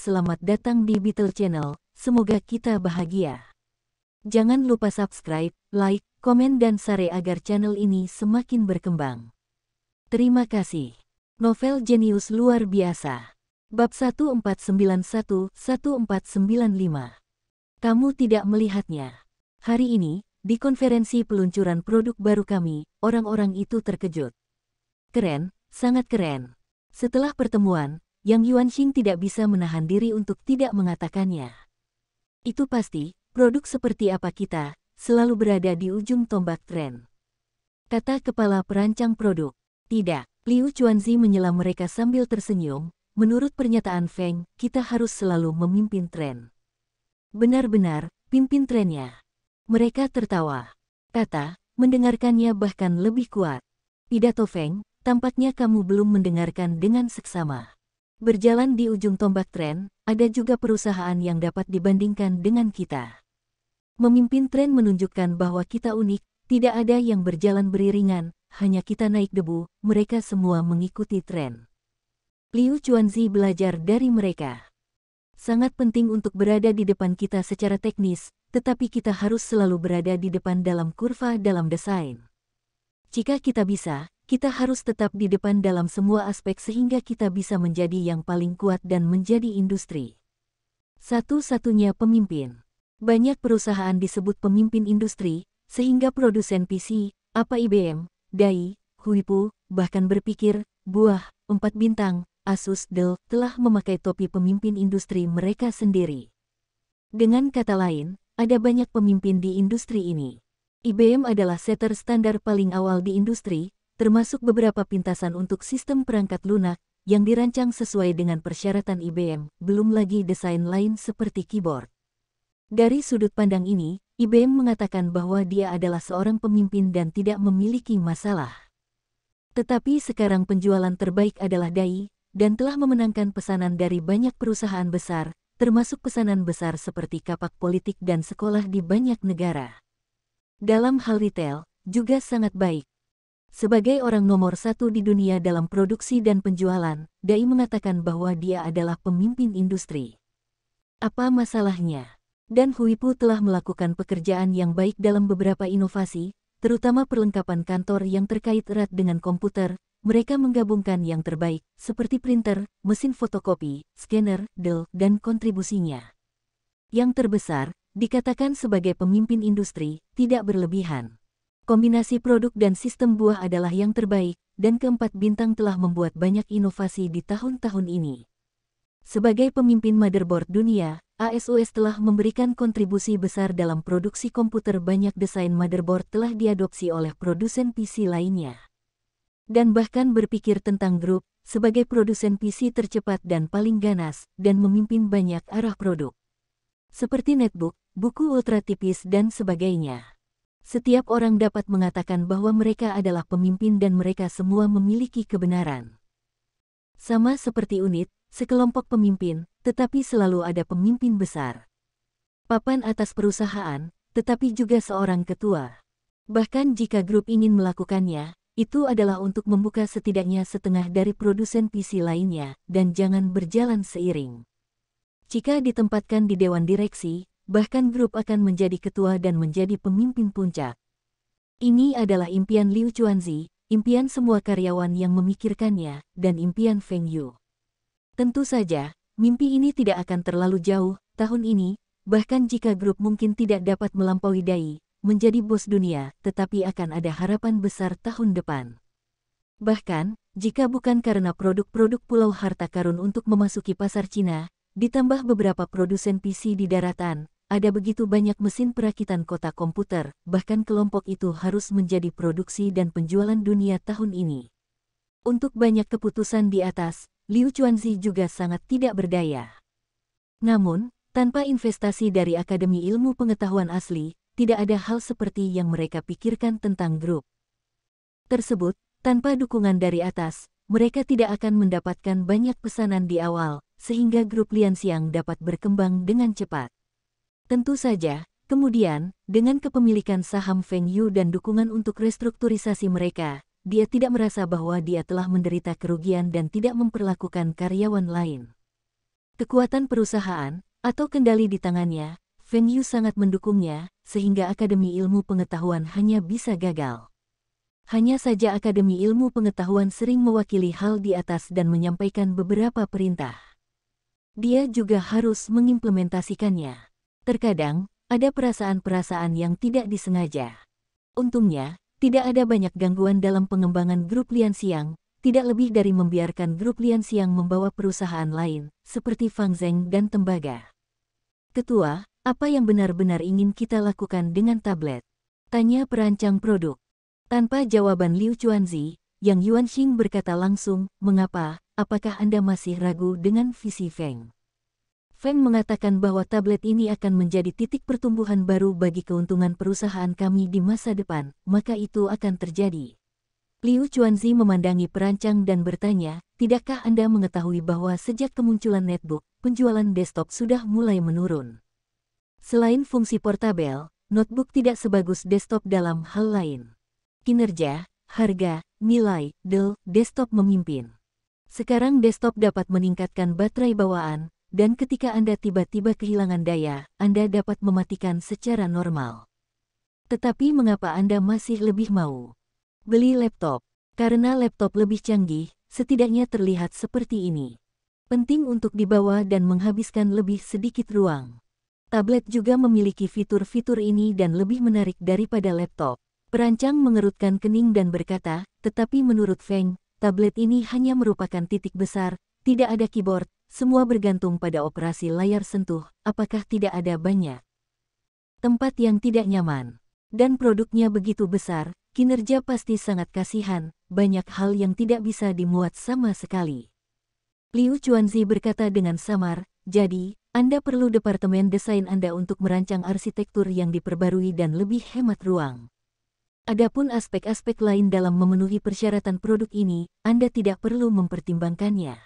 selamat datang di Beetle Channel, semoga kita bahagia. Jangan lupa subscribe, like, komen dan share agar channel ini semakin berkembang. Terima kasih. Novel jenius luar biasa. Bab 1491-1495. Kamu tidak melihatnya. Hari ini, di konferensi peluncuran produk baru kami, orang-orang itu terkejut. Keren, sangat keren. Setelah pertemuan, Yang Yuanxing tidak bisa menahan diri untuk tidak mengatakannya. Itu pasti, produk seperti apa kita, selalu berada di ujung tombak tren. Kata kepala perancang produk. Tidak, Liu Chuanzi menyela mereka sambil tersenyum. Menurut pernyataan Feng, kita harus selalu memimpin tren. Benar-benar, pimpin trennya. Mereka tertawa. Kata, mendengarkannya bahkan lebih kuat. Pidato Feng, tampaknya kamu belum mendengarkan dengan seksama. Berjalan di ujung tombak tren, ada juga perusahaan yang dapat dibandingkan dengan kita. Memimpin tren menunjukkan bahwa kita unik, tidak ada yang berjalan beriringan, hanya kita naik debu, mereka semua mengikuti tren. Liu Chuanzi belajar dari mereka. Sangat penting untuk berada di depan kita secara teknis, tetapi kita harus selalu berada di depan dalam kurva dalam desain. Jika kita bisa, kita harus tetap di depan dalam semua aspek sehingga kita bisa menjadi yang paling kuat dan menjadi industri. Satu-satunya pemimpin. Banyak perusahaan disebut pemimpin industri, sehingga produsen PC, apa IBM, Dai, Huipu, bahkan berpikir, buah, 4 bintang, Asus, Dell, telah memakai topi pemimpin industri mereka sendiri. Dengan kata lain, ada banyak pemimpin di industri ini. IBM adalah setter standar paling awal di industri, termasuk beberapa pintasan untuk sistem perangkat lunak, yang dirancang sesuai dengan persyaratan IBM, belum lagi desain lain seperti keyboard. Dari sudut pandang ini, IBM mengatakan bahwa dia adalah seorang pemimpin dan tidak memiliki masalah. Tetapi sekarang penjualan terbaik adalah Dai, dan telah memenangkan pesanan dari banyak perusahaan besar, termasuk pesanan besar seperti kapak politik dan sekolah di banyak negara. Dalam hal retail, juga sangat baik. Sebagai orang nomor 1 di dunia dalam produksi dan penjualan, Dai mengatakan bahwa dia adalah pemimpin industri. Apa masalahnya? Dan Huipu telah melakukan pekerjaan yang baik dalam beberapa inovasi, terutama perlengkapan kantor yang terkait erat dengan komputer. Mereka menggabungkan yang terbaik, seperti printer, mesin fotokopi, scanner, Dell, dan kontribusinya. Yang terbesar, dikatakan sebagai pemimpin industri, tidak berlebihan. Kombinasi produk dan sistem buah adalah yang terbaik, dan keempat bintang telah membuat banyak inovasi di tahun-tahun ini. Sebagai pemimpin motherboard dunia, ASUS telah memberikan kontribusi besar dalam produksi komputer. Banyak desain motherboard telah diadopsi oleh produsen PC lainnya. Dan bahkan berpikir tentang grup, sebagai produsen PC tercepat dan paling ganas, dan memimpin banyak arah produk. Seperti netbook, buku ultra tipis dan sebagainya. Setiap orang dapat mengatakan bahwa mereka adalah pemimpin dan mereka semua memiliki kebenaran. Sama seperti unit, sekelompok pemimpin, tetapi selalu ada pemimpin besar. Papan atas perusahaan, tetapi juga seorang ketua. Bahkan jika grup ingin melakukannya, itu adalah untuk membuka setidaknya setengah dari produsen PC lainnya, dan jangan berjalan seiring. Jika ditempatkan di dewan direksi, bahkan grup akan menjadi ketua dan menjadi pemimpin puncak. Ini adalah impian Liu Chuanzi, impian semua karyawan yang memikirkannya, dan impian Feng Yu. Tentu saja, mimpi ini tidak akan terlalu jauh tahun ini, bahkan jika grup mungkin tidak dapat melampaui Dai, menjadi bos dunia, tetapi akan ada harapan besar tahun depan. Bahkan, jika bukan karena produk-produk Pulau Harta Karun untuk memasuki pasar Cina, ditambah beberapa produsen PC di daratan, ada begitu banyak mesin perakitan kotak komputer, bahkan kelompok itu harus menjadi produksi dan penjualan dunia tahun ini. Untuk banyak keputusan di atas, Liu Chuanzi juga sangat tidak berdaya. Namun, tanpa investasi dari Akademi Ilmu Pengetahuan Asli, tidak ada hal seperti yang mereka pikirkan tentang grup tersebut. Tanpa dukungan dari atas, mereka tidak akan mendapatkan banyak pesanan di awal, sehingga grup Lianxiang dapat berkembang dengan cepat. Tentu saja, kemudian, dengan kepemilikan saham Feng Yu dan dukungan untuk restrukturisasi mereka, dia tidak merasa bahwa dia telah menderita kerugian dan tidak memperlakukan karyawan lain. Kekuatan perusahaan, atau kendali di tangannya, Feng Yu sangat mendukungnya, sehingga Akademi Ilmu Pengetahuan hanya bisa gagal. Hanya saja Akademi Ilmu Pengetahuan sering mewakili hal di atas dan menyampaikan beberapa perintah. Dia juga harus mengimplementasikannya. Terkadang, ada perasaan-perasaan yang tidak disengaja. Untungnya, tidak ada banyak gangguan dalam pengembangan grup Lianxiang, tidak lebih dari membiarkan grup Lianxiang membawa perusahaan lain, seperti Fang Zheng dan tembaga. Ketua, apa yang benar-benar ingin kita lakukan dengan tablet? Tanya perancang produk. Tanpa jawaban Liu Chuanzi, Yang Yuanxing berkata langsung, mengapa, apakah Anda masih ragu dengan visi Feng? Feng mengatakan bahwa tablet ini akan menjadi titik pertumbuhan baru bagi keuntungan perusahaan kami di masa depan, maka itu akan terjadi. Liu Chuanzi memandangi perancang dan bertanya, tidakkah Anda mengetahui bahwa sejak kemunculan netbook, penjualan desktop sudah mulai menurun? Selain fungsi portabel, notebook tidak sebagus desktop dalam hal lain. Kinerja, harga, nilai, desktop memimpin. Sekarang desktop dapat meningkatkan baterai bawaan, dan ketika Anda tiba-tiba kehilangan daya, Anda dapat mematikan secara normal. Tetapi mengapa Anda masih lebih mau beli laptop? Karena laptop lebih canggih, setidaknya terlihat seperti ini. Penting untuk dibawa dan menghabiskan lebih sedikit ruang. Tablet juga memiliki fitur-fitur ini dan lebih menarik daripada laptop. Perancang mengerutkan kening dan berkata, tetapi menurut Feng, tablet ini hanya merupakan titik besar, tidak ada keyboard, semua bergantung pada operasi layar sentuh, apakah tidak ada banyak tempat yang tidak nyaman? Dan produknya begitu besar, kinerja pasti sangat kasihan, banyak hal yang tidak bisa dimuat sama sekali. Liu Chuanzi berkata dengan samar, jadi, Anda perlu departemen desain Anda untuk merancang arsitektur yang diperbarui dan lebih hemat ruang. Adapun aspek-aspek lain dalam memenuhi persyaratan produk ini, Anda tidak perlu mempertimbangkannya.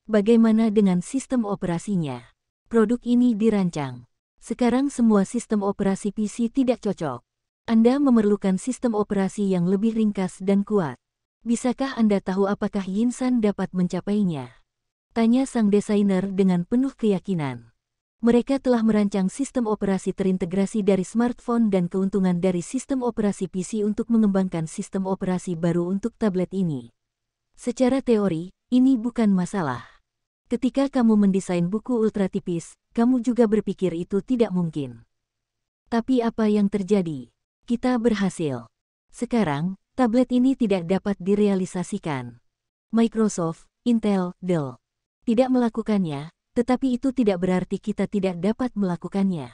Bagaimana dengan sistem operasinya? Produk ini dirancang. Sekarang semua sistem operasi PC tidak cocok. Anda memerlukan sistem operasi yang lebih ringkas dan kuat. Bisakah Anda tahu apakah Yinsan dapat mencapainya? Tanya sang desainer dengan penuh keyakinan. Mereka telah merancang sistem operasi terintegrasi dari smartphone dan keuntungan dari sistem operasi PC untuk mengembangkan sistem operasi baru untuk tablet ini. Secara teori, ini bukan masalah. Ketika kamu mendesain buku ultra tipis, kamu juga berpikir itu tidak mungkin. Tapi apa yang terjadi? Kita berhasil. Sekarang, tablet ini tidak dapat direalisasikan. Microsoft, Intel, Dell tidak melakukannya, tetapi itu tidak berarti kita tidak dapat melakukannya.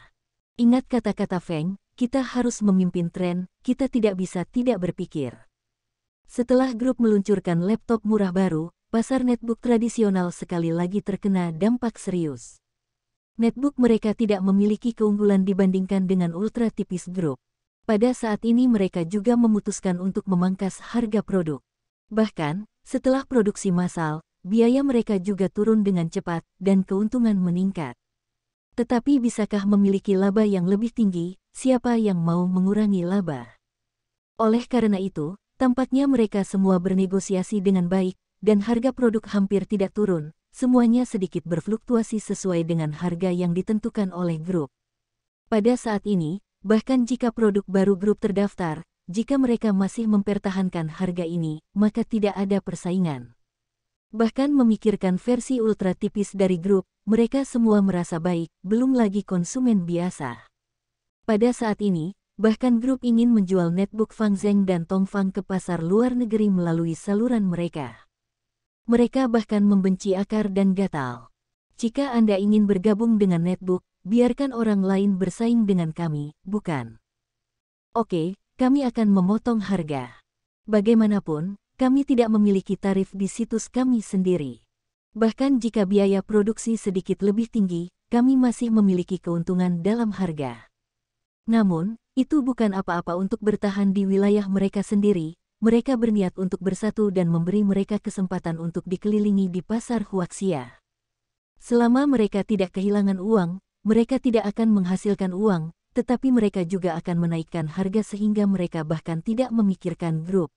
Ingat kata-kata Feng, kita harus memimpin tren, kita tidak bisa tidak berpikir. Setelah grup meluncurkan laptop murah baru, pasar netbook tradisional sekali lagi terkena dampak serius. Netbook mereka tidak memiliki keunggulan dibandingkan dengan ultra tipis grup. Pada saat ini mereka juga memutuskan untuk memangkas harga produk. Bahkan, setelah produksi massal, biaya mereka juga turun dengan cepat dan keuntungan meningkat. Tetapi bisakah memiliki laba yang lebih tinggi? Siapa yang mau mengurangi laba? Oleh karena itu, tampaknya mereka semua bernegosiasi dengan baik, dan harga produk hampir tidak turun, semuanya sedikit berfluktuasi sesuai dengan harga yang ditentukan oleh grup. Pada saat ini, bahkan jika produk baru grup terdaftar, jika mereka masih mempertahankan harga ini, maka tidak ada persaingan. Bahkan memikirkan versi ultra tipis dari grup, mereka semua merasa baik, belum lagi konsumen biasa. Pada saat ini, bahkan grup ingin menjual netbook Fang Zheng dan Tongfang ke pasar luar negeri melalui saluran mereka. Mereka bahkan membenci akar dan gatal. Jika Anda ingin bergabung dengan netbook, biarkan orang lain bersaing dengan kami, bukan? Oke, kami akan memotong harga. Bagaimanapun, kami tidak memiliki tarif di situs kami sendiri. Bahkan jika biaya produksi sedikit lebih tinggi, kami masih memiliki keuntungan dalam harga. Namun, itu bukan apa-apa untuk bertahan di wilayah mereka sendiri. Mereka berniat untuk bersatu dan memberi mereka kesempatan untuk dikelilingi di pasar Huaxia. Selama mereka tidak kehilangan uang, mereka tidak akan menghasilkan uang, tetapi mereka juga akan menaikkan harga sehingga mereka bahkan tidak memikirkan grup.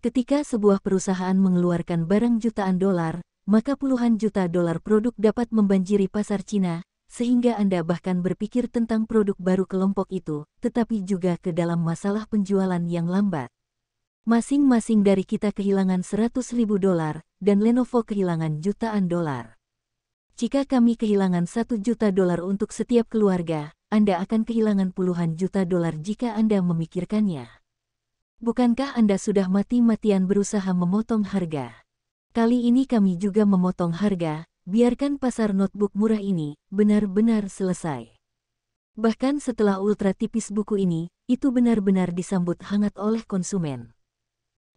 Ketika sebuah perusahaan mengeluarkan barang jutaan dolar, maka puluhan juta dolar produk dapat membanjiri pasar Cina, sehingga Anda bahkan berpikir tentang produk baru kelompok itu, tetapi juga ke dalam masalah penjualan yang lambat. Masing-masing dari kita kehilangan 100.000 dolar, dan Lenovo kehilangan jutaan dolar. Jika kami kehilangan 1 juta dolar untuk setiap keluarga, Anda akan kehilangan puluhan juta dolar jika Anda memikirkannya. Bukankah Anda sudah mati-matian berusaha memotong harga? Kali ini kami juga memotong harga, biarkan pasar notebook murah ini benar-benar selesai. Bahkan setelah ultra tipis buku ini, itu benar-benar disambut hangat oleh konsumen.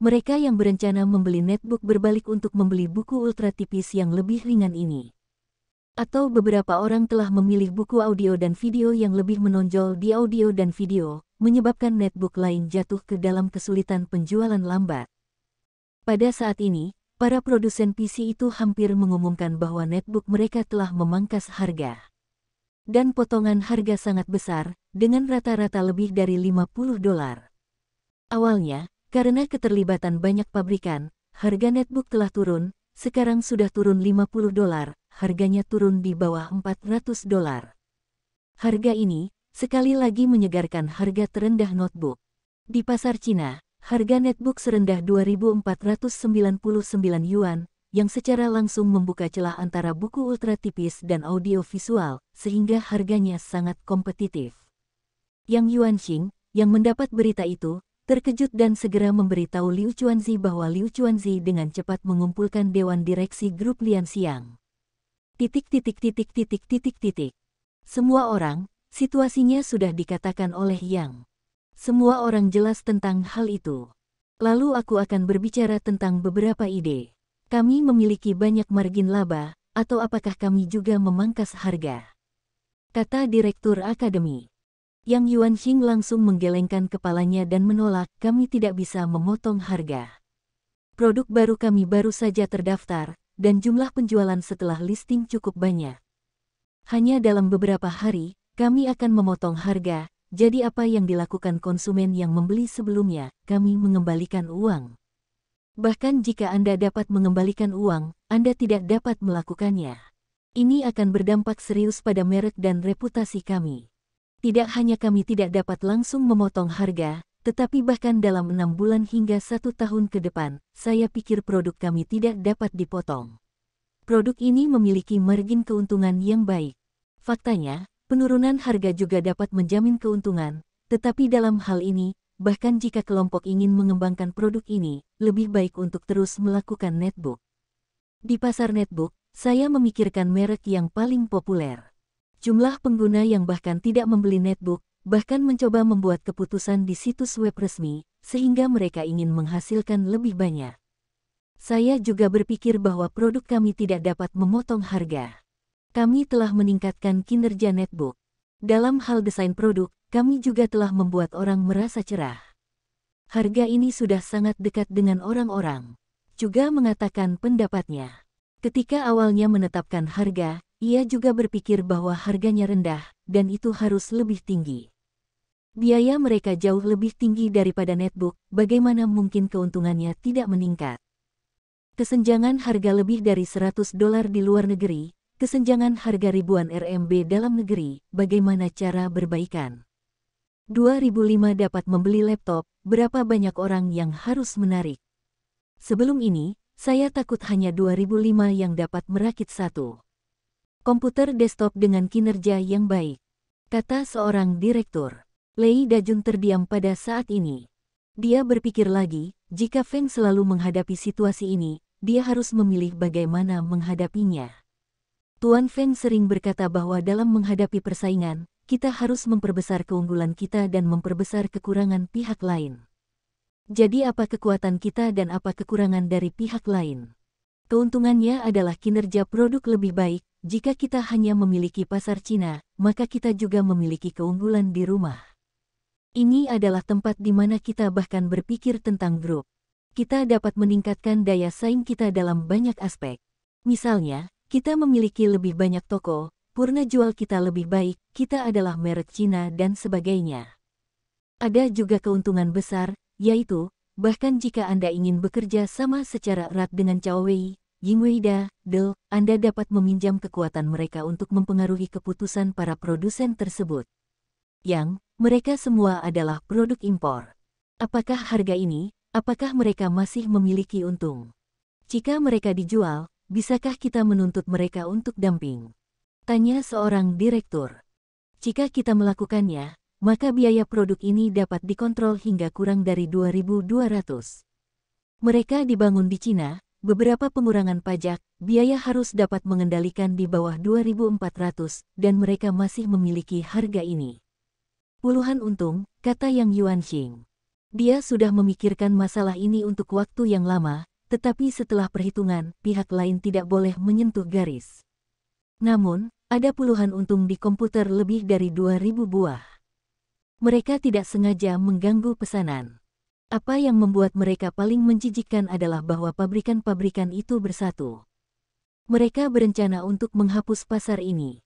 Mereka yang berencana membeli netbook berbalik untuk membeli buku ultra tipis yang lebih ringan ini. Atau beberapa orang telah memilih buku audio dan video yang lebih menonjol di audio dan video, menyebabkan netbook lain jatuh ke dalam kesulitan penjualan lambat. Pada saat ini, para produsen PC itu hampir mengumumkan bahwa netbook mereka telah memangkas harga. Dan potongan harga sangat besar, dengan rata-rata lebih dari 50 dolar. Awalnya, karena keterlibatan banyak pabrikan, harga netbook telah turun, sekarang sudah turun 50 dolar, harganya turun di bawah 400 dolar. Harga ini, sekali lagi menyegarkan harga terendah notebook. Di pasar Cina, harga netbook serendah 2.499 yuan, yang secara langsung membuka celah antara buku ultra tipis dan audio visual, sehingga harganya sangat kompetitif. Yang Yuanxing, yang mendapat berita itu, terkejut dan segera memberitahu Liu Chuanzi bahwa Liu Chuanzi dengan cepat mengumpulkan Dewan Direksi Grup Lianxiang. Semua orang, situasinya sudah dikatakan oleh Yang. Semua orang jelas tentang hal itu. Lalu aku akan berbicara tentang beberapa ide. Kami memiliki banyak margin laba, atau apakah kami juga memangkas harga? Kata Direktur Akademi. Yang Yuanxing langsung menggelengkan kepalanya dan menolak, kami tidak bisa memotong harga. Produk baru kami baru saja terdaftar, dan jumlah penjualan setelah listing cukup banyak. Hanya dalam beberapa hari, kami akan memotong harga, jadi apa yang dilakukan konsumen yang membeli sebelumnya, kami mengembalikan uang. Bahkan jika Anda dapat mengembalikan uang, Anda tidak dapat melakukannya. Ini akan berdampak serius pada merek dan reputasi kami. Tidak hanya kami tidak dapat langsung memotong harga, tetapi bahkan dalam 6 bulan hingga 1 tahun ke depan, saya pikir produk kami tidak dapat dipotong. Produk ini memiliki margin keuntungan yang baik. Faktanya, penurunan harga juga dapat menjamin keuntungan, tetapi dalam hal ini, bahkan jika kelompok ingin mengembangkan produk ini, lebih baik untuk terus melakukan netbook. Di pasar netbook, saya memikirkan merek yang paling populer. Jumlah pengguna yang bahkan tidak membeli netbook, bahkan mencoba membuat keputusan di situs web resmi, sehingga mereka ingin menghasilkan lebih banyak. Saya juga berpikir bahwa produk kami tidak dapat memotong harga. Kami telah meningkatkan kinerja netbook. Dalam hal desain produk, kami juga telah membuat orang merasa cerah. Harga ini sudah sangat dekat dengan orang-orang. Juga mengatakan pendapatnya. Ketika awalnya menetapkan harga, ia juga berpikir bahwa harganya rendah, dan itu harus lebih tinggi. Biaya mereka jauh lebih tinggi daripada netbook, bagaimana mungkin keuntungannya tidak meningkat? Kesenjangan harga lebih dari 100 dolar di luar negeri, kesenjangan harga ribuan RMB dalam negeri, bagaimana cara berbaikan? 2005 dapat membeli laptop, berapa banyak orang yang harus menarik? Sebelum ini, saya takut hanya 2005 yang dapat merakit satu komputer desktop dengan kinerja yang baik, kata seorang direktur. Lei Dajun terdiam pada saat ini. Dia berpikir lagi, jika Feng selalu menghadapi situasi ini, dia harus memilih bagaimana menghadapinya. Tuan Feng sering berkata bahwa dalam menghadapi persaingan, kita harus memperbesar keunggulan kita dan memperbesar kekurangan pihak lain. Jadi apa kekuatan kita dan apa kekurangan dari pihak lain? Keuntungannya adalah kinerja produk lebih baik. Jika kita hanya memiliki pasar Cina, maka kita juga memiliki keunggulan di rumah. Ini adalah tempat di mana kita bahkan berpikir tentang grup. Kita dapat meningkatkan daya saing kita dalam banyak aspek. Misalnya, kita memiliki lebih banyak toko, purna jual kita lebih baik, kita adalah merek Cina dan sebagainya. Ada juga keuntungan besar, yaitu, bahkan jika Anda ingin bekerja sama secara erat dengan Cao Wei, Yingweida, Dell, Anda dapat meminjam kekuatan mereka untuk mempengaruhi keputusan para produsen tersebut. Yang, mereka semua adalah produk impor. Apakah harga ini, apakah mereka masih memiliki untung? Jika mereka dijual, bisakah kita menuntut mereka untuk dumping? Tanya seorang direktur. Jika kita melakukannya, maka biaya produk ini dapat dikontrol hingga kurang dari 2.200. Mereka dibangun di Cina, beberapa pengurangan pajak, biaya harus dapat mengendalikan di bawah 2.400, dan mereka masih memiliki harga ini. Puluhan untung, kata Yang Yuanxing. Dia sudah memikirkan masalah ini untuk waktu yang lama, tetapi setelah perhitungan, pihak lain tidak boleh menyentuh garis. Namun, ada puluhan untung di komputer lebih dari 2.000 buah. Mereka tidak sengaja mengganggu pesanan. Apa yang membuat mereka paling menjijikkan adalah bahwa pabrikan-pabrikan itu bersatu. Mereka berencana untuk menghapus pasar ini.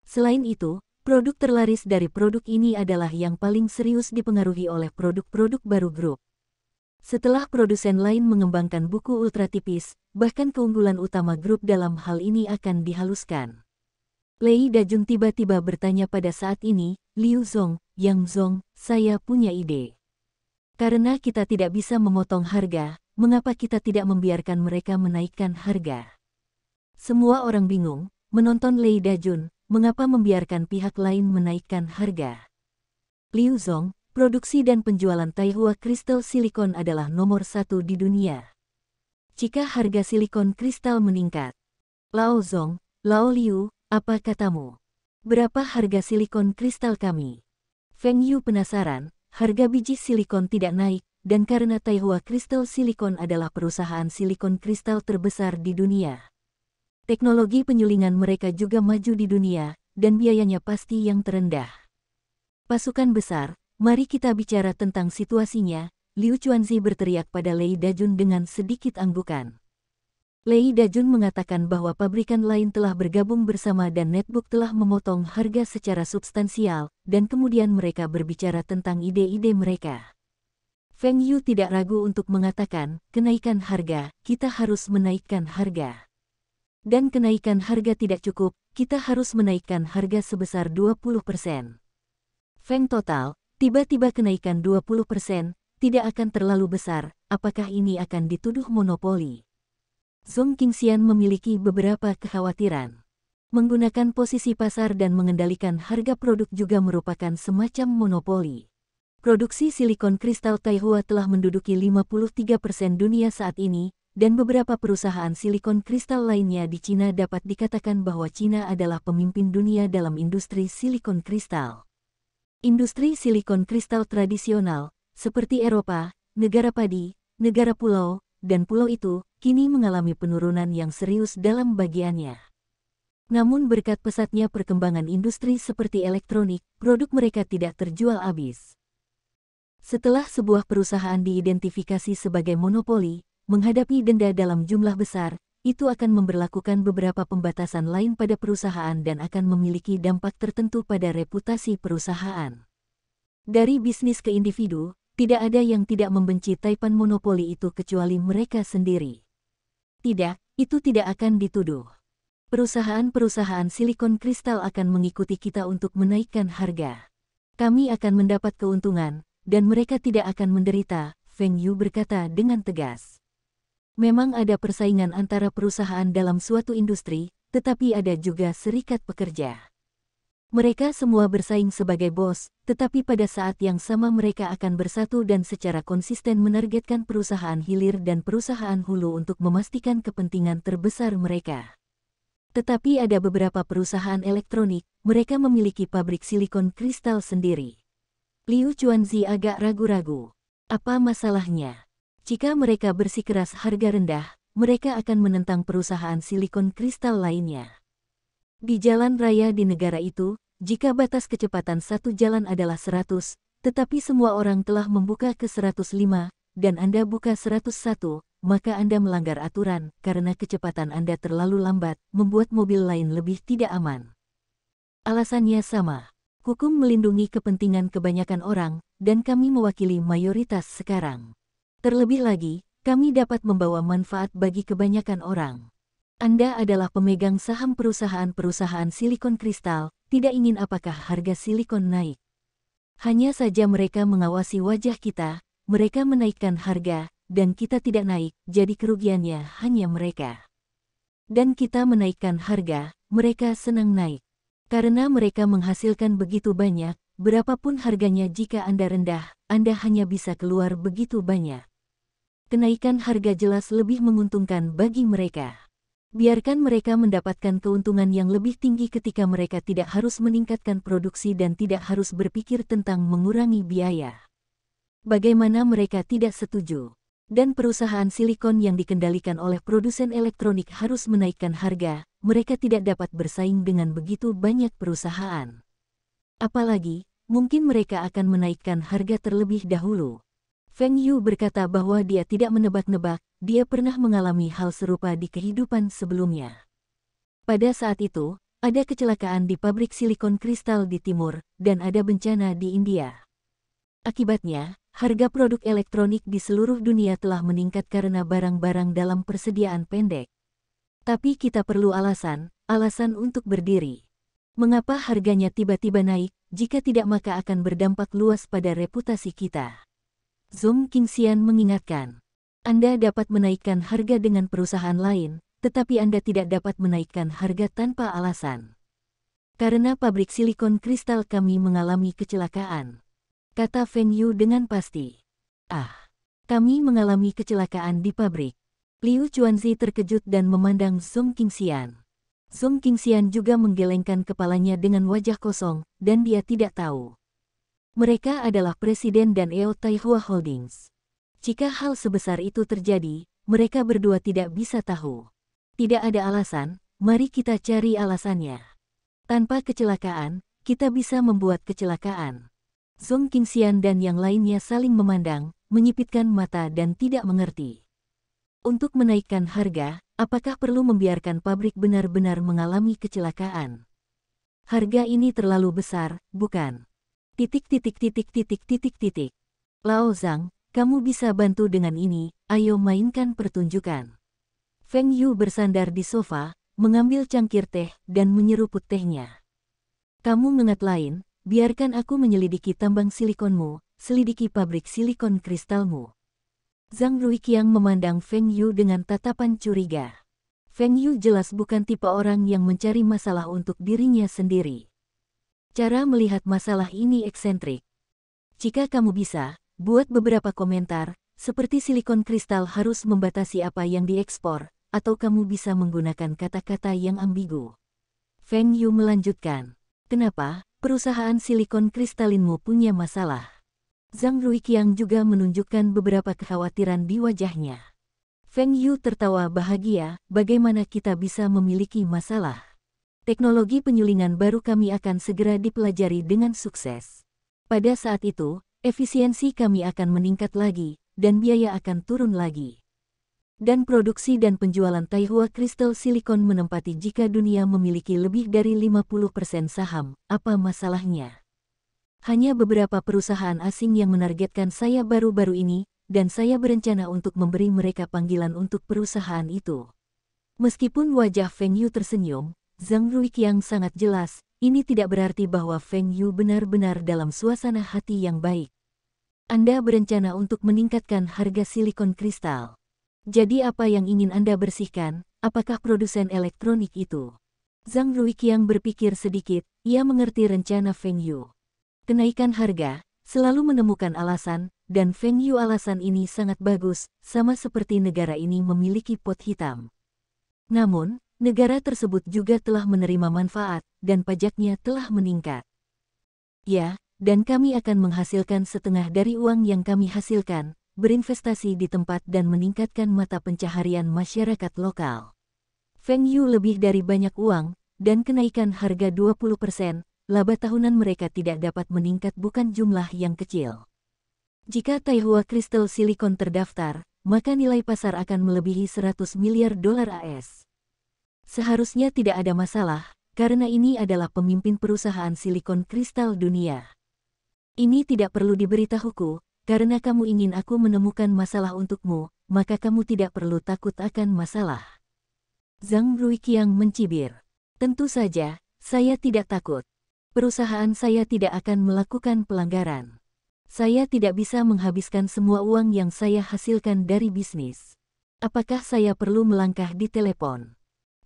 Selain itu, produk terlaris dari produk ini adalah yang paling serius dipengaruhi oleh produk-produk baru grup. Setelah produsen lain mengembangkan buku ultra tipis, bahkan keunggulan utama grup dalam hal ini akan dihaluskan. Lei Dajun tiba-tiba bertanya pada saat ini, Liu Zong, Yang Zong, saya punya ide. Karena kita tidak bisa memotong harga, mengapa kita tidak membiarkan mereka menaikkan harga? Semua orang bingung, menonton Lei Dajun, mengapa membiarkan pihak lain menaikkan harga? Liu Zong, produksi dan penjualan Taihua Crystal Silicon adalah nomor 1 di dunia. Jika harga silikon kristal meningkat, Lao Zong, Lao Liu, apa katamu? Berapa harga silikon kristal kami? Feng Yu penasaran, harga biji silikon tidak naik, dan karena Taihua Crystal Silicon adalah perusahaan silikon kristal terbesar di dunia. Teknologi penyulingan mereka juga maju di dunia, dan biayanya pasti yang terendah. Pasukan besar, mari kita bicara tentang situasinya, Liu Chuanzi berteriak pada Lei Dajun dengan sedikit anggukan. Lei Dajun mengatakan bahwa pabrikan lain telah bergabung bersama dan netbook telah memotong harga secara substansial, dan kemudian mereka berbicara tentang ide-ide mereka. Feng Yu tidak ragu untuk mengatakan, kenaikan harga, kita harus menaikkan harga. Dan kenaikan harga tidak cukup, kita harus menaikkan harga sebesar 20%. Feng total, tiba-tiba kenaikan 20%, tidak akan terlalu besar, apakah ini akan dituduh monopoli? Zhong Qingxian memiliki beberapa kekhawatiran. Menggunakan posisi pasar dan mengendalikan harga produk juga merupakan semacam monopoli. Produksi silikon kristal Taihua telah menduduki 53% dunia saat ini, dan beberapa perusahaan silikon kristal lainnya di Cina dapat dikatakan bahwa Cina adalah pemimpin dunia dalam industri silikon kristal. Industri silikon kristal tradisional, seperti Eropa, negara padi, negara pulau, dan pulau itu, kini mengalami penurunan yang serius dalam bagiannya. Namun berkat pesatnya perkembangan industri seperti elektronik, produk mereka tidak terjual habis. Setelah sebuah perusahaan diidentifikasi sebagai monopoli, menghadapi denda dalam jumlah besar, itu akan memberlakukan beberapa pembatasan lain pada perusahaan dan akan memiliki dampak tertentu pada reputasi perusahaan. Dari bisnis ke individu, tidak ada yang tidak membenci Taipan monopoli itu kecuali mereka sendiri. Tidak, itu tidak akan dituduh. Perusahaan-perusahaan silikon kristal akan mengikuti kita untuk menaikkan harga. Kami akan mendapat keuntungan, dan mereka tidak akan menderita, Feng Yu berkata dengan tegas. Memang ada persaingan antara perusahaan dalam suatu industri, tetapi ada juga serikat pekerja. Mereka semua bersaing sebagai bos, tetapi pada saat yang sama mereka akan bersatu dan secara konsisten menargetkan perusahaan hilir dan perusahaan hulu untuk memastikan kepentingan terbesar mereka. Tetapi ada beberapa perusahaan elektronik, mereka memiliki pabrik silikon kristal sendiri. Liu Chuanzi agak ragu-ragu. Apa masalahnya? Jika mereka bersikeras harga rendah, mereka akan menentang perusahaan silikon kristal lainnya. Di jalan raya di negara itu, jika batas kecepatan satu jalan adalah 100, tetapi semua orang telah membuka ke 105, dan Anda buka 101, maka Anda melanggar aturan karena kecepatan Anda terlalu lambat, membuat mobil lain lebih tidak aman. Alasannya sama. Hukum melindungi kepentingan kebanyakan orang, dan kami mewakili mayoritas sekarang. Terlebih lagi, kami dapat membawa manfaat bagi kebanyakan orang. Anda adalah pemegang saham perusahaan-perusahaan silikon kristal, tidak ingin apakah harga silikon naik. Hanya saja mereka mengawasi wajah kita, mereka menaikkan harga, dan kita tidak naik, jadi kerugiannya hanya mereka. Dan kita menaikkan harga, mereka senang naik. Karena mereka menghasilkan begitu banyak, berapapun harganya jika Anda rendah, Anda hanya bisa keluar begitu banyak. Kenaikan harga jelas lebih menguntungkan bagi mereka. Biarkan mereka mendapatkan keuntungan yang lebih tinggi ketika mereka tidak harus meningkatkan produksi dan tidak harus berpikir tentang mengurangi biaya. Bagaimana mereka tidak setuju? Dan perusahaan silikon yang dikendalikan oleh produsen elektronik harus menaikkan harga, mereka tidak dapat bersaing dengan begitu banyak perusahaan. Apalagi, mungkin mereka akan menaikkan harga terlebih dahulu. Feng Yu berkata bahwa dia tidak menebak-nebak, dia pernah mengalami hal serupa di kehidupan sebelumnya. Pada saat itu, ada kecelakaan di pabrik silikon kristal di timur, dan ada bencana di India. Akibatnya, harga produk elektronik di seluruh dunia telah meningkat karena barang-barang dalam persediaan pendek. Tapi kita perlu alasan untuk berdiri. Mengapa harganya tiba-tiba naik, jika tidak maka akan berdampak luas pada reputasi kita. Zhong Qingxian mengingatkan, Anda dapat menaikkan harga dengan perusahaan lain, tetapi Anda tidak dapat menaikkan harga tanpa alasan. Karena pabrik silikon kristal kami mengalami kecelakaan, kata Feng Yu dengan pasti. Kami mengalami kecelakaan di pabrik. Liu Chuanzi terkejut dan memandang Zhong Qingxian. Zhong Qingxian juga menggelengkan kepalanya dengan wajah kosong, dan dia tidak tahu. Mereka adalah presiden dan EO Taihua Holdings. Jika hal sebesar itu terjadi, mereka berdua tidak bisa tahu. Tidak ada alasan, mari kita cari alasannya. Tanpa kecelakaan, kita bisa membuat kecelakaan. Zhong Qingxian dan yang lainnya saling memandang, menyipitkan mata dan tidak mengerti. Untuk menaikkan harga, apakah perlu membiarkan pabrik benar-benar mengalami kecelakaan? Harga ini terlalu besar, bukan? Lao Zhang, kamu bisa bantu dengan ini, ayo mainkan pertunjukan. Feng Yu bersandar di sofa, mengambil cangkir teh, dan menyeruput tehnya. Kamu mengat lain, biarkan aku menyelidiki tambang silikonmu, selidiki pabrik silikon kristalmu. Zhang Ruiqiang memandang Feng Yu dengan tatapan curiga. Feng Yu jelas bukan tipe orang yang mencari masalah untuk dirinya sendiri. Cara melihat masalah ini eksentrik. Jika kamu bisa, buat beberapa komentar, seperti silikon kristal harus membatasi apa yang diekspor, atau kamu bisa menggunakan kata-kata yang ambigu. Feng Yu melanjutkan, kenapa perusahaan silikon kristalinmu punya masalah? Zhang Ruiqiang juga menunjukkan beberapa kekhawatiran di wajahnya. Feng Yu tertawa bahagia, bagaimana kita bisa memiliki masalah? Teknologi penyulingan baru kami akan segera dipelajari dengan sukses. Pada saat itu, efisiensi kami akan meningkat lagi, dan biaya akan turun lagi. Dan produksi dan penjualan Taihua Crystal Silicon menempati jika dunia memiliki lebih dari 50% saham, apa masalahnya? Hanya beberapa perusahaan asing yang menargetkan saya baru-baru ini, dan saya berencana untuk memberi mereka panggilan untuk perusahaan itu. Meskipun wajah Feng Yu tersenyum, Zhang Ruiqiang sangat jelas, ini tidak berarti bahwa Feng Yu benar-benar dalam suasana hati yang baik. Anda berencana untuk meningkatkan harga silikon kristal. Jadi apa yang ingin Anda bersihkan, apakah produsen elektronik itu? Zhang Ruiqiang berpikir sedikit, ia mengerti rencana Feng Yu. Kenaikan harga, selalu menemukan alasan, dan Feng Yu alasan ini sangat bagus, sama seperti negara ini memiliki pot hitam. Namun, negara tersebut juga telah menerima manfaat, dan pajaknya telah meningkat. Ya, dan kami akan menghasilkan setengah dari uang yang kami hasilkan, berinvestasi di tempat dan meningkatkan mata pencaharian masyarakat lokal. Feng Yu lebih dari banyak uang, dan kenaikan harga 20%, laba tahunan mereka tidak dapat meningkat bukan jumlah yang kecil. Jika Taihua Crystal Silicon terdaftar, maka nilai pasar akan melebihi 100 miliar dolar AS. Seharusnya tidak ada masalah, karena ini adalah pemimpin perusahaan silikon kristal dunia. Ini tidak perlu diberitahuku, karena kamu ingin aku menemukan masalah untukmu, maka kamu tidak perlu takut akan masalah. Zhang Ruiqiang mencibir. Tentu saja, saya tidak takut. Perusahaan saya tidak akan melakukan pelanggaran. Saya tidak bisa menghabiskan semua uang yang saya hasilkan dari bisnis. Apakah saya perlu melangkah di telepon?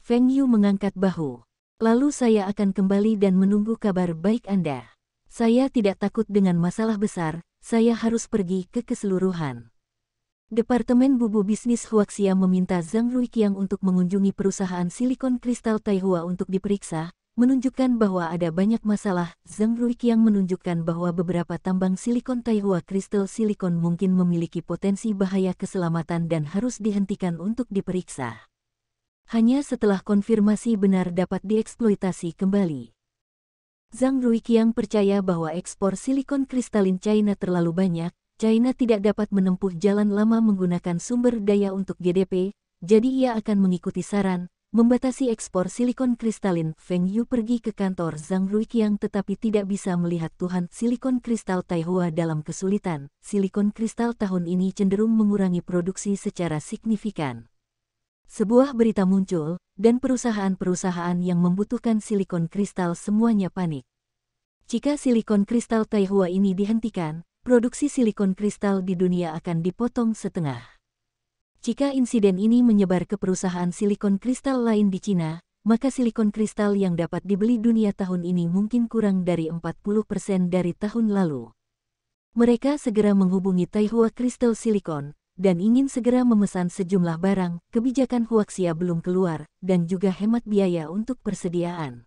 Feng Yu mengangkat bahu. Lalu saya akan kembali dan menunggu kabar baik Anda. Saya tidak takut dengan masalah besar, saya harus pergi ke keseluruhan. Departemen Bubu Bisnis Huaxia meminta Zhang Ruiqiang untuk mengunjungi perusahaan silikon kristal Taihua untuk diperiksa, menunjukkan bahwa ada banyak masalah. Zhang Ruiqiang menunjukkan bahwa beberapa tambang silikon Taihua kristal silikon mungkin memiliki potensi bahaya keselamatan dan harus dihentikan untuk diperiksa. Hanya setelah konfirmasi benar dapat dieksploitasi kembali. Zhang Ruiqiang percaya bahwa ekspor silikon kristalin China terlalu banyak. China tidak dapat menempuh jalan lama menggunakan sumber daya untuk GDP, jadi ia akan mengikuti saran, membatasi ekspor silikon kristalin. Feng Yu pergi ke kantor Zhang Ruiqiang tetapi tidak bisa melihat Tuhan silikon kristal Taihua dalam kesulitan. Silikon kristal tahun ini cenderung mengurangi produksi secara signifikan. Sebuah berita muncul, dan perusahaan-perusahaan yang membutuhkan silikon kristal semuanya panik. Jika silikon kristal Taihua ini dihentikan, produksi silikon kristal di dunia akan dipotong setengah. Jika insiden ini menyebar ke perusahaan silikon kristal lain di Cina, maka silikon kristal yang dapat dibeli dunia tahun ini mungkin kurang dari 40% dari tahun lalu. Mereka segera menghubungi Taihua Crystal Silicon, dan ingin segera memesan sejumlah barang. Kebijakan Huaxia belum keluar, dan juga hemat biaya untuk persediaan.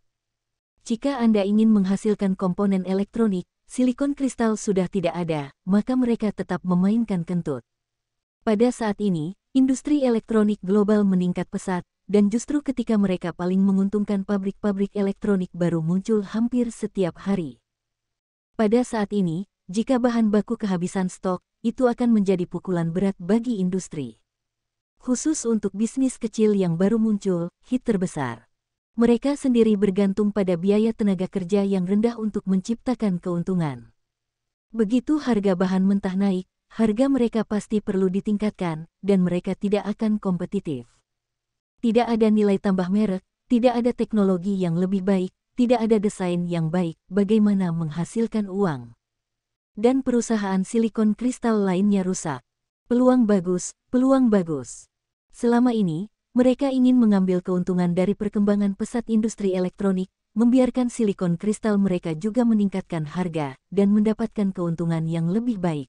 Jika Anda ingin menghasilkan komponen elektronik, silikon kristal sudah tidak ada, maka mereka tetap memainkan kentut. Pada saat ini, industri elektronik global meningkat pesat, dan justru ketika mereka paling menguntungkan pabrik-pabrik elektronik baru muncul hampir setiap hari. Pada saat ini, jika bahan baku kehabisan stok, itu akan menjadi pukulan berat bagi industri. Khusus untuk bisnis kecil yang baru muncul, hit terbesar. Mereka sendiri bergantung pada biaya tenaga kerja yang rendah untuk menciptakan keuntungan. Begitu harga bahan mentah naik, harga mereka pasti perlu ditingkatkan, dan mereka tidak akan kompetitif. Tidak ada nilai tambah merek, tidak ada teknologi yang lebih baik, tidak ada desain yang baik, bagaimana menghasilkan uang. Dan perusahaan silikon kristal lainnya rusak. Peluang bagus, peluang bagus. Selama ini, mereka ingin mengambil keuntungan dari perkembangan pesat industri elektronik, membiarkan silikon kristal mereka juga meningkatkan harga, dan mendapatkan keuntungan yang lebih baik.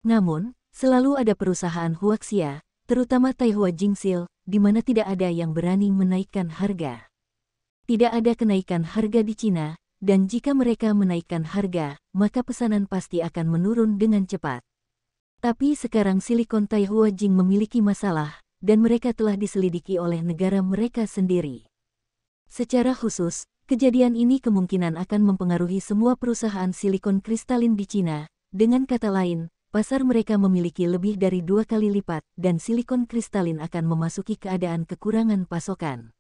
Namun, selalu ada perusahaan Huaxia, terutama Taihua Jingxil, di mana tidak ada yang berani menaikkan harga. Tidak ada kenaikan harga di Cina, dan jika mereka menaikkan harga, maka pesanan pasti akan menurun dengan cepat. Tapi sekarang silikon Taihua Jing memiliki masalah, dan mereka telah diselidiki oleh negara mereka sendiri. Secara khusus, kejadian ini kemungkinan akan mempengaruhi semua perusahaan silikon kristalin di Cina. Dengan kata lain, pasar mereka memiliki lebih dari 2 kali lipat, dan silikon kristalin akan memasuki keadaan kekurangan pasokan.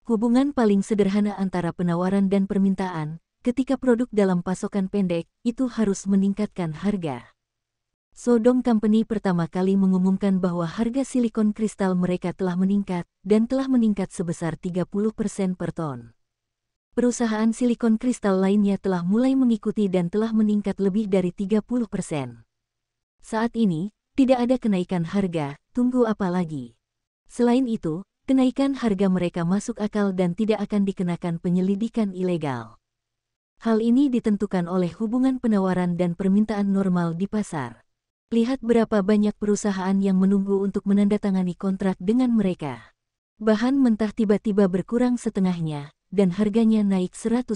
Hubungan paling sederhana antara penawaran dan permintaan, ketika produk dalam pasokan pendek, itu harus meningkatkan harga. Sodong Company pertama kali mengumumkan bahwa harga silikon kristal mereka telah meningkat, dan telah meningkat sebesar 30% per ton. Perusahaan silikon kristal lainnya telah mulai mengikuti dan telah meningkat lebih dari 30%. Saat ini, tidak ada kenaikan harga, tunggu apa lagi? Selain itu, kenaikan harga mereka masuk akal dan tidak akan dikenakan penyelidikan ilegal. Hal ini ditentukan oleh hubungan penawaran dan permintaan normal di pasar. Lihat berapa banyak perusahaan yang menunggu untuk menandatangani kontrak dengan mereka. Bahan mentah tiba-tiba berkurang setengahnya, dan harganya naik 100%.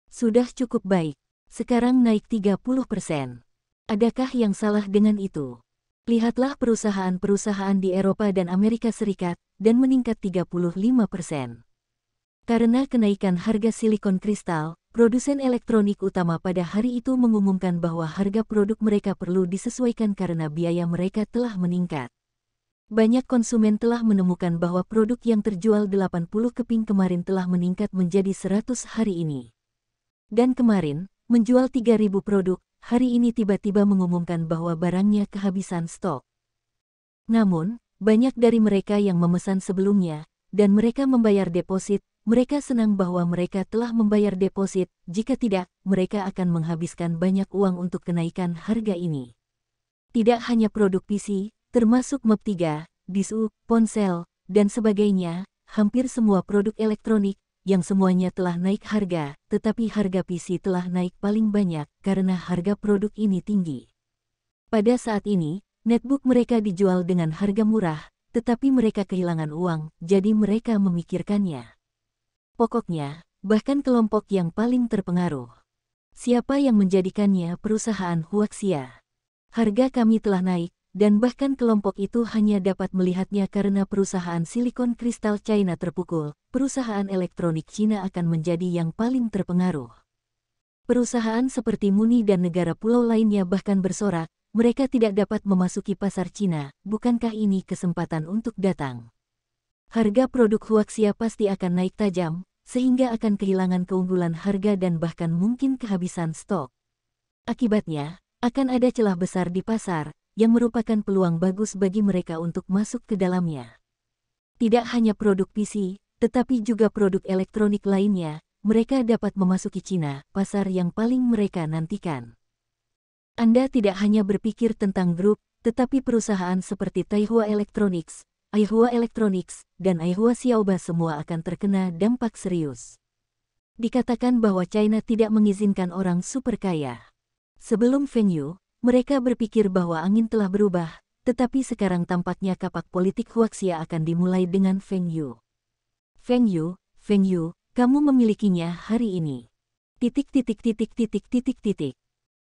Sudah cukup baik, sekarang naik 30%. Adakah yang salah dengan itu? Lihatlah perusahaan-perusahaan di Eropa dan Amerika Serikat, dan meningkat 35%. Karena kenaikan harga silikon kristal, produsen elektronik utama pada hari itu mengumumkan bahwa harga produk mereka perlu disesuaikan karena biaya mereka telah meningkat. Banyak konsumen telah menemukan bahwa produk yang terjual 80 keping kemarin telah meningkat menjadi 100 hari ini. Dan kemarin, menjual 3.000 produk, hari ini tiba-tiba mengumumkan bahwa barangnya kehabisan stok. Namun, Banyak dari mereka yang memesan sebelumnya, dan mereka membayar deposit. Mereka senang bahwa mereka telah membayar deposit, jika tidak, mereka akan menghabiskan banyak uang untuk kenaikan harga ini. Tidak hanya produk PC, termasuk Map 3, disk, ponsel, dan sebagainya, hampir semua produk elektronik, yang semuanya telah naik harga, tetapi harga PC telah naik paling banyak karena harga produk ini tinggi. Pada saat ini, netbook mereka dijual dengan harga murah, tetapi mereka kehilangan uang, jadi mereka memikirkannya. Pokoknya, bahkan kelompok yang paling terpengaruh. Siapa yang menjadikannya perusahaan Huaxia? Harga kami telah naik, dan bahkan kelompok itu hanya dapat melihatnya karena perusahaan silikon kristal China terpukul. Perusahaan elektronik Cina akan menjadi yang paling terpengaruh. Perusahaan seperti Muni dan negara pulau lainnya bahkan bersorak, mereka tidak dapat memasuki pasar Cina. Bukankah ini kesempatan untuk datang? Harga produk Huaxia pasti akan naik tajam, sehingga akan kehilangan keunggulan harga dan bahkan mungkin kehabisan stok. Akibatnya, akan ada celah besar di pasar, yang merupakan peluang bagus bagi mereka untuk masuk ke dalamnya. Tidak hanya produk PC, tetapi juga produk elektronik lainnya, mereka dapat memasuki Cina, pasar yang paling mereka nantikan. Anda tidak hanya berpikir tentang grup, tetapi perusahaan seperti Taihua Electronics, Aihua Electronics, dan Aihua Xiaoba semua akan terkena dampak serius. Dikatakan bahwa China tidak mengizinkan orang super kaya. Sebelum Feng Yu, mereka berpikir bahwa angin telah berubah, tetapi sekarang tampaknya kapak politik Huaxia akan dimulai dengan Feng Yu. Feng Yu, kamu memilikinya hari ini.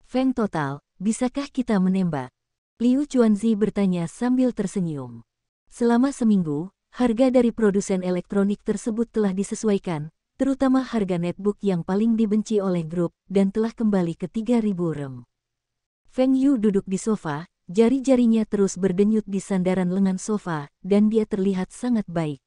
Feng total, bisakah kita menembak? Liu Chuanzi bertanya sambil tersenyum. Selama seminggu, harga dari produsen elektronik tersebut telah disesuaikan, terutama harga netbook yang paling dibenci oleh grup, dan telah kembali ke 3.000 rem. Feng Yu duduk di sofa, jari-jarinya terus berdenyut di sandaran lengan sofa, dan dia terlihat sangat baik.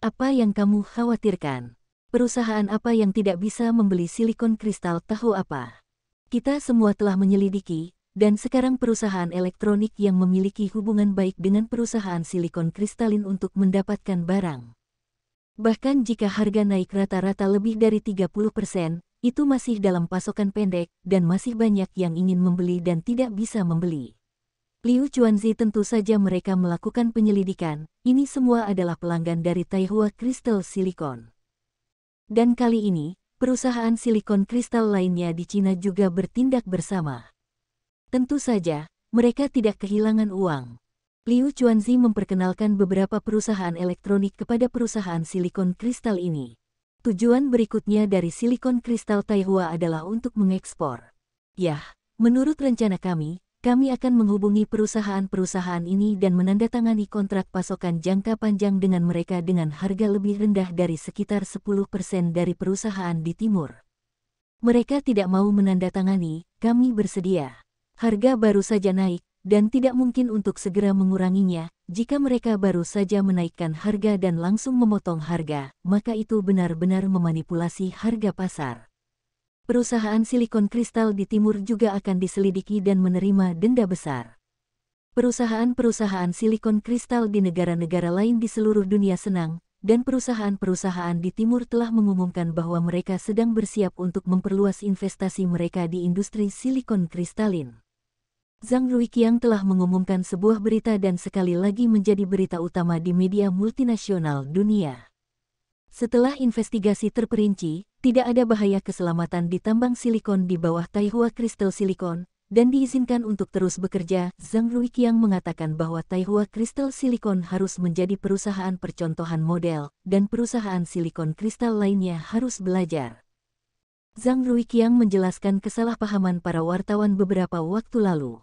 Apa yang kamu khawatirkan? Perusahaan apa yang tidak bisa membeli silikon kristal tahu apa? Kita semua telah menyelidiki, dan sekarang perusahaan elektronik yang memiliki hubungan baik dengan perusahaan silikon kristalin untuk mendapatkan barang. Bahkan jika harga naik rata-rata lebih dari 30%, itu masih dalam pasokan pendek, dan masih banyak yang ingin membeli dan tidak bisa membeli. Liu Chuanzi tentu saja mereka melakukan penyelidikan, ini semua adalah pelanggan dari Taihua Crystal Silicon. Dan kali ini, perusahaan silikon kristal lainnya di Cina juga bertindak bersama. Tentu saja, mereka tidak kehilangan uang. Liu Chuanzi memperkenalkan beberapa perusahaan elektronik kepada perusahaan silikon kristal ini. Tujuan berikutnya dari silikon kristal Taihua adalah untuk mengekspor. Yah, menurut rencana kami akan menghubungi perusahaan-perusahaan ini dan menandatangani kontrak pasokan jangka panjang dengan mereka dengan harga lebih rendah dari sekitar 10% dari perusahaan di timur. Mereka tidak mau menandatangani, kami bersedia. Harga baru saja naik, dan tidak mungkin untuk segera menguranginya. Jika mereka baru saja menaikkan harga dan langsung memotong harga, maka itu benar-benar memanipulasi harga pasar. Perusahaan silikon kristal di timur juga akan diselidiki dan menerima denda besar. Perusahaan-perusahaan silikon kristal di negara-negara lain di seluruh dunia senang, dan perusahaan-perusahaan di timur telah mengumumkan bahwa mereka sedang bersiap untuk memperluas investasi mereka di industri silikon kristalin. Zhang Ruiqiang telah mengumumkan sebuah berita dan sekali lagi menjadi berita utama di media multinasional dunia. Setelah investigasi terperinci, tidak ada bahaya keselamatan di tambang silikon di bawah Taihua Crystal Silicon, dan diizinkan untuk terus bekerja. Zhang Ruiqiang mengatakan bahwa Taihua Crystal Silicon harus menjadi perusahaan percontohan model, dan perusahaan silikon kristal lainnya harus belajar. Zhang Ruiqiang menjelaskan kesalahpahaman para wartawan beberapa waktu lalu.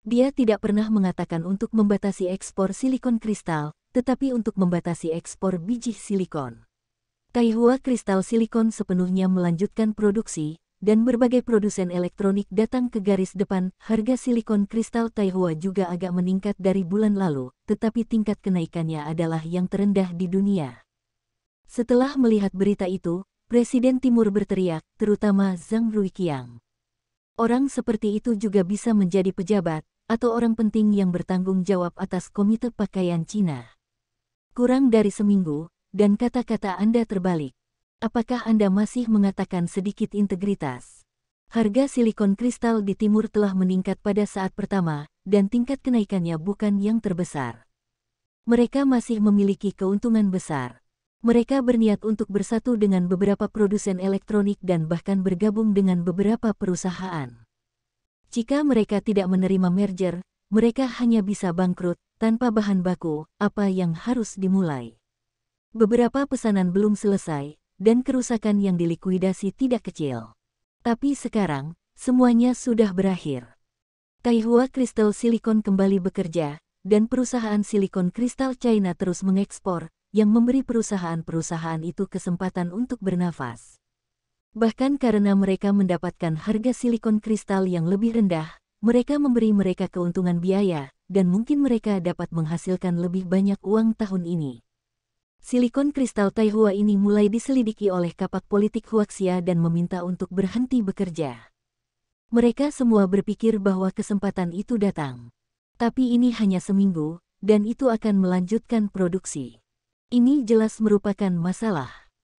Dia tidak pernah mengatakan untuk membatasi ekspor silikon kristal, tetapi untuk membatasi ekspor biji silikon. Taihua Crystal Silicon sepenuhnya melanjutkan produksi, dan berbagai produsen elektronik datang ke garis depan. Harga silikon kristal Taihua juga agak meningkat dari bulan lalu, tetapi tingkat kenaikannya adalah yang terendah di dunia. Setelah melihat berita itu, Presiden Timur berteriak, terutama Zhang Ruiqiang. Orang seperti itu juga bisa menjadi pejabat, atau orang penting yang bertanggung jawab atas Komite Pakaian Cina. Kurang dari seminggu, dan kata-kata Anda terbalik. Apakah Anda masih mengatakan sedikit integritas? Harga silikon kristal di timur telah meningkat pada saat pertama, dan tingkat kenaikannya bukan yang terbesar. Mereka masih memiliki keuntungan besar. Mereka berniat untuk bersatu dengan beberapa produsen elektronik dan bahkan bergabung dengan beberapa perusahaan. Jika mereka tidak menerima merger, mereka hanya bisa bangkrut tanpa bahan baku, apa yang harus dimulai. Beberapa pesanan belum selesai, dan kerusakan yang dilikuidasi tidak kecil. Tapi sekarang, semuanya sudah berakhir. Taihua Crystal Silicon kembali bekerja, dan perusahaan silikon kristal China terus mengekspor, yang memberi perusahaan-perusahaan itu kesempatan untuk bernafas. Bahkan karena mereka mendapatkan harga silikon kristal yang lebih rendah, mereka memberi mereka keuntungan biaya, dan mungkin mereka dapat menghasilkan lebih banyak uang tahun ini. Silikon kristal Taihua ini mulai diselidiki oleh kapak politik Huaxia dan meminta untuk berhenti bekerja. Mereka semua berpikir bahwa kesempatan itu datang. Tapi ini hanya seminggu, dan itu akan melanjutkan produksi. Ini jelas merupakan masalah.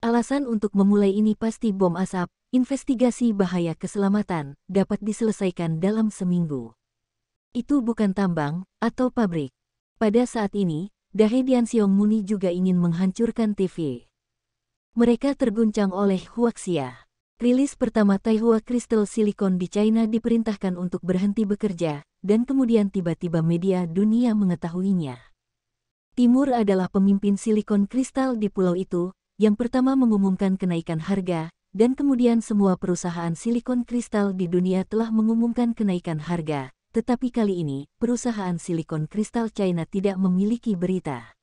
Alasan untuk memulai ini pasti bom asap. Investigasi bahaya keselamatan dapat diselesaikan dalam seminggu. Itu bukan tambang atau pabrik. Pada saat ini, Dahe Dianxiong Muni juga ingin menghancurkan TV. Mereka terguncang oleh Huaxia. Rilis pertama Taihua Crystal Silicon di China diperintahkan untuk berhenti bekerja, dan kemudian tiba-tiba media dunia mengetahuinya. Timur adalah pemimpin silikon kristal di pulau itu, yang pertama mengumumkan kenaikan harga, dan kemudian semua perusahaan silikon kristal di dunia telah mengumumkan kenaikan harga, tetapi kali ini, perusahaan silikon kristal China tidak memiliki berita.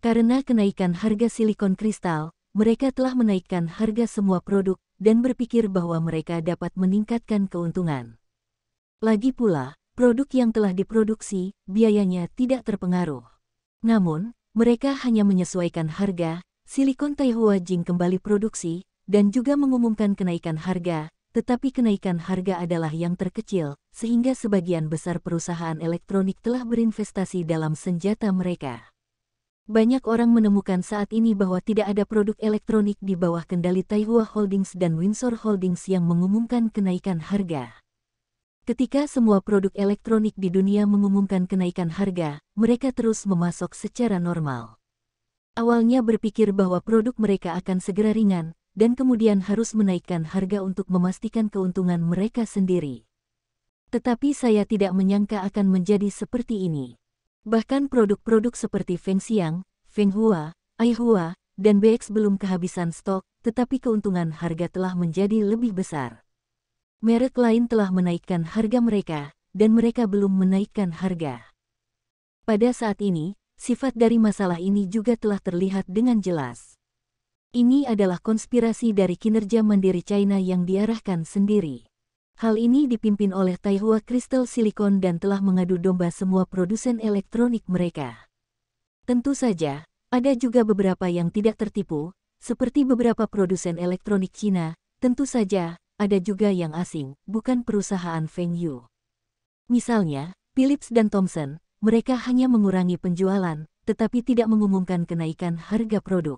Karena kenaikan harga silikon kristal, mereka telah menaikkan harga semua produk, dan berpikir bahwa mereka dapat meningkatkan keuntungan. Lagi pula, produk yang telah diproduksi, biayanya tidak terpengaruh. Namun, mereka hanya menyesuaikan harga. Silikon Taihua Jing kembali produksi, dan juga mengumumkan kenaikan harga, tetapi kenaikan harga adalah yang terkecil, sehingga sebagian besar perusahaan elektronik telah berinvestasi dalam senjata mereka. Banyak orang menemukan saat ini bahwa tidak ada produk elektronik di bawah kendali Taihua Holdings dan Windsor Holdings yang mengumumkan kenaikan harga. Ketika semua produk elektronik di dunia mengumumkan kenaikan harga, mereka terus memasok secara normal. Awalnya berpikir bahwa produk mereka akan segera ringan, dan kemudian harus menaikkan harga untuk memastikan keuntungan mereka sendiri. Tetapi saya tidak menyangka akan menjadi seperti ini. Bahkan produk-produk seperti Fengxiang, Fenghua, Aihua, dan BX belum kehabisan stok, tetapi keuntungan harga telah menjadi lebih besar. Merek lain telah menaikkan harga mereka, dan mereka belum menaikkan harga. Pada saat ini, sifat dari masalah ini juga telah terlihat dengan jelas. Ini adalah konspirasi dari kinerja mandiri China yang diarahkan sendiri. Hal ini dipimpin oleh Taihua Crystal Silicon dan telah mengadu domba semua produsen elektronik mereka. Tentu saja, ada juga beberapa yang tidak tertipu, seperti beberapa produsen elektronik Cina. Tentu saja, ada juga yang asing, bukan perusahaan Feng Yu. Misalnya, Philips dan Thomson. Mereka hanya mengurangi penjualan, tetapi tidak mengumumkan kenaikan harga produk.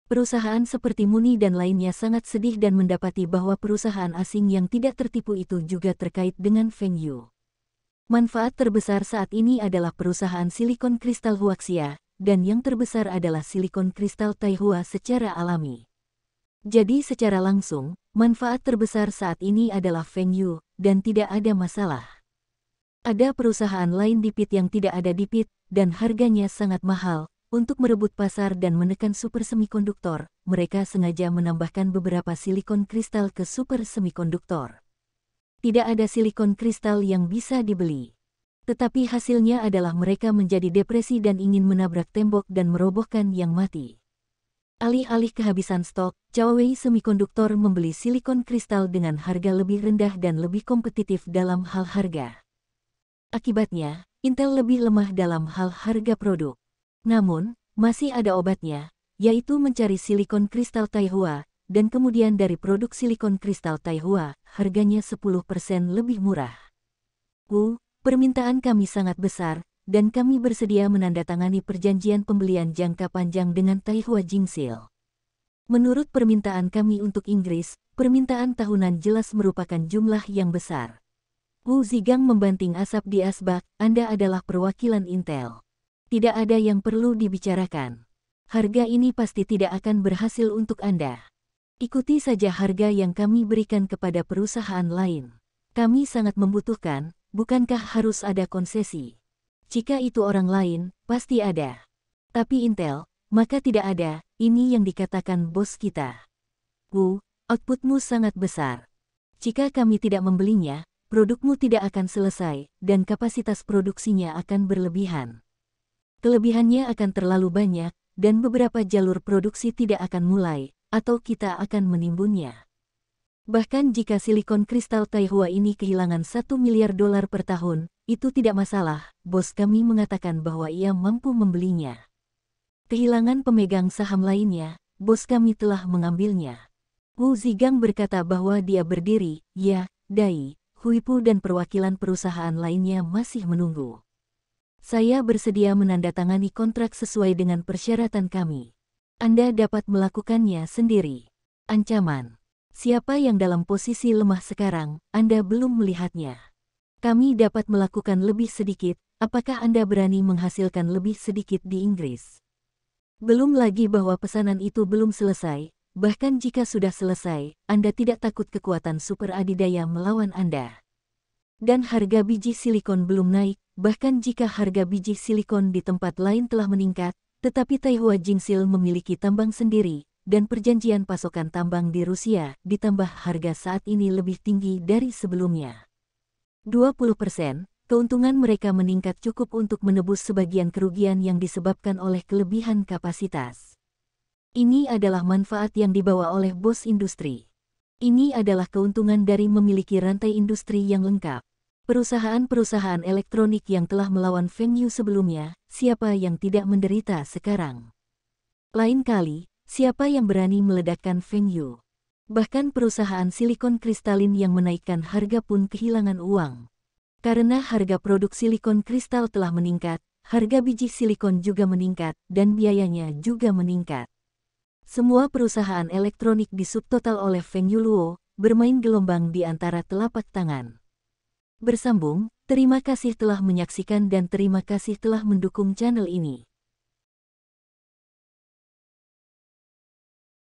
Perusahaan seperti Muni dan lainnya sangat sedih dan mendapati bahwa perusahaan asing yang tidak tertipu itu juga terkait dengan Feng Yu. Manfaat terbesar saat ini adalah perusahaan silikon kristal Huaxia, dan yang terbesar adalah silikon kristal Taihua secara alami. Jadi secara langsung, manfaat terbesar saat ini adalah Feng Yu, dan tidak ada masalah. Ada perusahaan lain di PIT yang tidak ada di PIT, dan harganya sangat mahal. Untuk merebut pasar dan menekan super semikonduktor, mereka sengaja menambahkan beberapa silikon kristal ke super semikonduktor. Tidak ada silikon kristal yang bisa dibeli. Tetapi hasilnya adalah mereka menjadi depresi dan ingin menabrak tembok dan merobohkan yang mati. Alih-alih kehabisan stok, Huawei Semikonduktor membeli silikon kristal dengan harga lebih rendah dan lebih kompetitif dalam hal harga. Akibatnya, Intel lebih lemah dalam hal harga produk. Namun, masih ada obatnya, yaitu mencari silikon kristal Taihua, dan kemudian dari produk silikon kristal Taihua, harganya 10% lebih murah. permintaan kami sangat besar, dan kami bersedia menandatangani perjanjian pembelian jangka panjang dengan Taihua Jingxil. Menurut permintaan kami untuk Inggris, permintaan tahunan jelas merupakan jumlah yang besar. Wu Zigang membanting asap di asbak, Anda adalah perwakilan Intel. Tidak ada yang perlu dibicarakan. Harga ini pasti tidak akan berhasil untuk Anda. Ikuti saja harga yang kami berikan kepada perusahaan lain. Kami sangat membutuhkan, bukankah harus ada konsesi? Jika itu orang lain, pasti ada. Tapi Intel, maka tidak ada, ini yang dikatakan bos kita. Wu, outputmu sangat besar. Jika kami tidak membelinya, produkmu tidak akan selesai, dan kapasitas produksinya akan berlebihan. Kelebihannya akan terlalu banyak, dan beberapa jalur produksi tidak akan mulai, atau kita akan menimbunnya. Bahkan jika silikon kristal Taihua ini kehilangan $1 miliar per tahun, itu tidak masalah, bos kami mengatakan bahwa ia mampu membelinya. Kehilangan pemegang saham lainnya, bos kami telah mengambilnya. Wu Zigang berkata bahwa dia berdiri, ya, Dai, Huipu dan perwakilan perusahaan lainnya masih menunggu. Saya bersedia menandatangani kontrak sesuai dengan persyaratan kami. Anda dapat melakukannya sendiri. Ancaman. Siapa yang dalam posisi lemah sekarang, Anda belum melihatnya. Kami dapat melakukan lebih sedikit, apakah Anda berani menghasilkan lebih sedikit di Inggris? Belum lagi bahwa pesanan itu belum selesai, bahkan jika sudah selesai, Anda tidak takut kekuatan super adidaya melawan Anda. Dan harga biji silikon belum naik, bahkan jika harga biji silikon di tempat lain telah meningkat, tetapi Taihua Jingxil memiliki tambang sendiri, dan perjanjian pasokan tambang di Rusia, ditambah harga saat ini lebih tinggi dari sebelumnya. 20%, keuntungan mereka meningkat cukup untuk menebus sebagian kerugian yang disebabkan oleh kelebihan kapasitas. Ini adalah manfaat yang dibawa oleh bos industri. Ini adalah keuntungan dari memiliki rantai industri yang lengkap. Perusahaan-perusahaan elektronik yang telah melawan Fengyu sebelumnya, siapa yang tidak menderita sekarang? Lain kali, siapa yang berani meledakkan Fengyu? Bahkan perusahaan silikon kristalin yang menaikkan harga pun kehilangan uang. Karena harga produk silikon kristal telah meningkat, harga biji silikon juga meningkat, dan biayanya juga meningkat. Semua perusahaan elektronik disubtotal oleh Feng Yuluo, bermain gelombang di antara telapak tangan. Bersambung, terima kasih telah menyaksikan dan terima kasih telah mendukung channel ini.